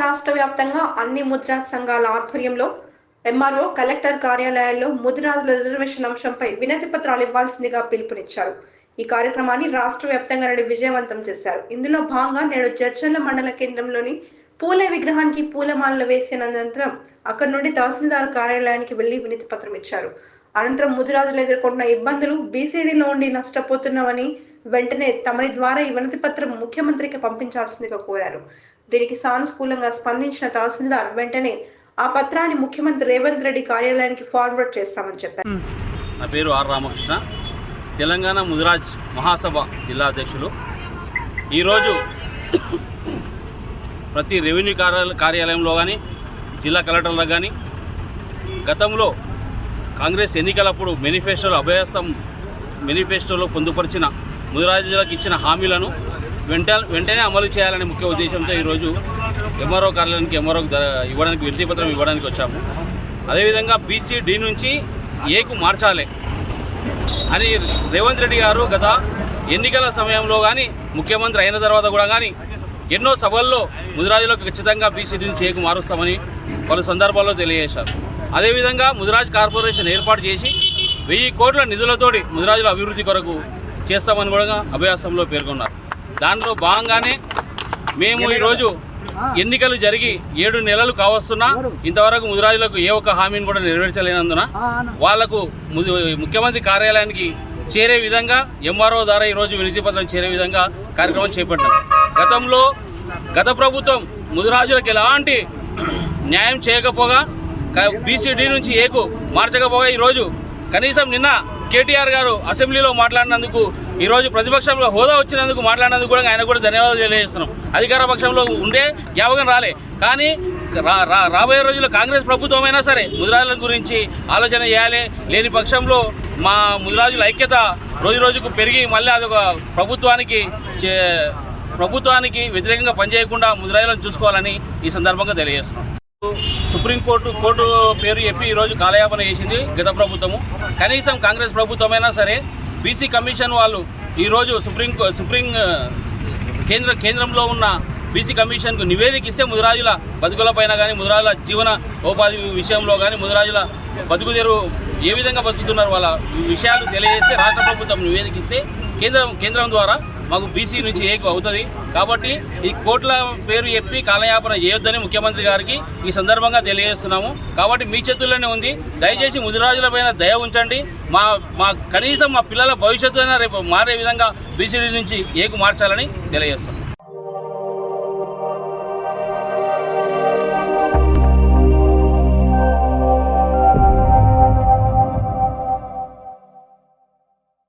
రాష్ట్ర వ్యాప్తంగా అన్ని ముద్రాజ్ సంఘాల ఆధ్వర్యంలో ఎంఆర్ఓ కలెక్టర్ కార్యాలయాల్లో ముదిరాజుల రిజర్వేషన్ అంశంపై వినతి పత్రాలు ఇవ్వాల్సిందిగా పిలుపునిచ్చారు. ఈ కార్యక్రమాన్ని రాష్ట్ర వ్యాప్తంగా విజయవంతం చేశారు. ఇందులో భాగంగా నేడు జడ్చర్ల మండల కేంద్రంలోని పూల విగ్రహానికి పూలమాలలు వేసిన అనంతరం అక్కడి నుండి తహసీల్దార్ కార్యాలయానికి వెళ్లి వినతి పత్రం ఇచ్చారు. అనంతరం ముదిరాజులు ఎదుర్కొంటున్న ఇబ్బందులు, బీసీడీలో ఉండి నష్టపోతున్నామని వెంటనే తమరి ద్వారా ఈ వినతి పత్రం ముఖ్యమంత్రికి పంపించాల్సిందిగా కోరారు. దీనికి సానుకూలంగా స్పందించిన తహసీల్దార్ వెంటనే ఆ పత్రాన్ని ముఖ్యమంత్రి రేవంత్ రెడ్డి కార్యాలయానికి ఫార్వర్డ్ చేస్తామని చెప్పారు. నా పేరు ఆర్ రామకృష్ణ, తెలంగాణ ముదిరాజ్ మహాసభ జిల్లా అధ్యక్షులు. ఈరోజు ప్రతి రెవెన్యూ కార్యాలయంలో కానీ జిల్లా కలెక్టర్లో కానీ గతంలో కాంగ్రెస్ ఎన్నికలప్పుడు మేనిఫెస్టోలో పొందుపరిచిన ముదిరాజులకు ఇచ్చిన హామీలను వెంటనే అమలు చేయాలనే ముఖ్య ఉద్దేశంతో ఈరోజు ఎంఆర్ఓ కార్యాలయానికి ఇవ్వడానికి వినతి పత్రం ఇవ్వడానికి వచ్చాము. అదేవిధంగా బీసీడీ నుంచి ఏకు మార్చాలి అని రేవంత్ రెడ్డి గారు గత ఎన్నికల సమయంలో కానీ ముఖ్యమంత్రి అయిన తర్వాత కూడా కానీ ఎన్నో సభల్లో ముదిరాజులకు ఖచ్చితంగా బీసీడీ నుంచి ఏకు మారుస్తామని పలు సందర్భాల్లో తెలియజేశారు. అదేవిధంగా ముదిరాజ్ కార్పొరేషన్ ఏర్పాటు చేసి 1000 కోట్ల నిధులతోటి ముదిరాజుల అభివృద్ధి కొరకు చేస్తామని కూడా అభయాసంలో పేర్కొన్నారు. దాంట్లో భాగంగానే మేము ఈరోజు ఎన్నికలు జరిగి 7 నెలలు కావస్తున్నా ఇంతవరకు ముదిరాజులకు ఏ ఒక్క హామీని కూడా నెరవేర్చలేనందున వాళ్లకు ముఖ్యమంత్రి కార్యాలయానికి చేరే విధంగా ఎంఆర్ఓ ద్వారా ఈరోజు వినతి పత్రం చేరే విధంగా కార్యక్రమం చేపట్టాం. గత ప్రభుత్వం ముదిరాజులకు ఎలాంటి న్యాయం చేయకపోగా బీసీడీ నుంచి ఏకు మార్చకపోగా ఈరోజు కనీసం నిన్న కేటీఆర్ గారు అసెంబ్లీలో మాట్లాడినందుకు, ఈరోజు ప్రతిపక్షంలో హోదా వచ్చినందుకు మాట్లాడినందుకు కూడా ఆయన కూడా ధన్యవాదాలు తెలియజేస్తున్నాం. అధికార పక్షంలో ఉండే యావగం రాలే, కానీ రాబోయే రోజుల్లో కాంగ్రెస్ ప్రభుత్వం అయినా సరే ముదిరాజుల గురించి ఆలోచన చేయాలి. లేని పక్షంలో మా ముదిరాజుల ఐక్యత రోజు రోజుకు పెరిగి మళ్ళీ అదొక ప్రభుత్వానికి వ్యతిరేకంగా పనిచేయకుండా ముదిరాజులను చూసుకోవాలని ఈ సందర్భంగా తెలియజేస్తున్నాం. సుప్రీంకోర్టు పేరు చెప్పి ఈరోజు కాలయాపన చేసింది గత ప్రభుత్వము. కనీసం కాంగ్రెస్ ప్రభుత్వమైనా సరే బీసీ కమిషన్ వాళ్ళు ఈరోజు కేంద్రంలో ఉన్న బీసీ కమిషన్కు నివేదిక ఇస్తే ముదిరాజుల బతుకులపైన కానీ, ముదిరాజుల జీవన ఉపాధి విషయంలో కానీ, ముదిరాజుల బతుకుదేరు ఏ విధంగా బతుకుతున్నారు వాళ్ళ విషయాలు తెలియజేస్తే రాష్ట్ర ప్రభుత్వం నివేదిక ఇస్తే కేంద్రం ద్వారా మాకు బీసీ నుంచి ఏకు అవుతుంది. కాబట్టి ఈ కోట్ల పేరు చెప్పి కాలయాపన చేయొద్దని ముఖ్యమంత్రి గారికి ఈ సందర్భంగా తెలియజేస్తున్నాము. కాబట్టి మీ చేతుల్లోనే ఉంది. దయచేసి ముదిరాజులపైన దయ ఉంచండి. కనీసం మా పిల్లల భవిష్యత్తు అయినా రేపు మారే విధంగా బీసీడీ నుంచి ఏకు మార్చాలని తెలియజేస్తాం.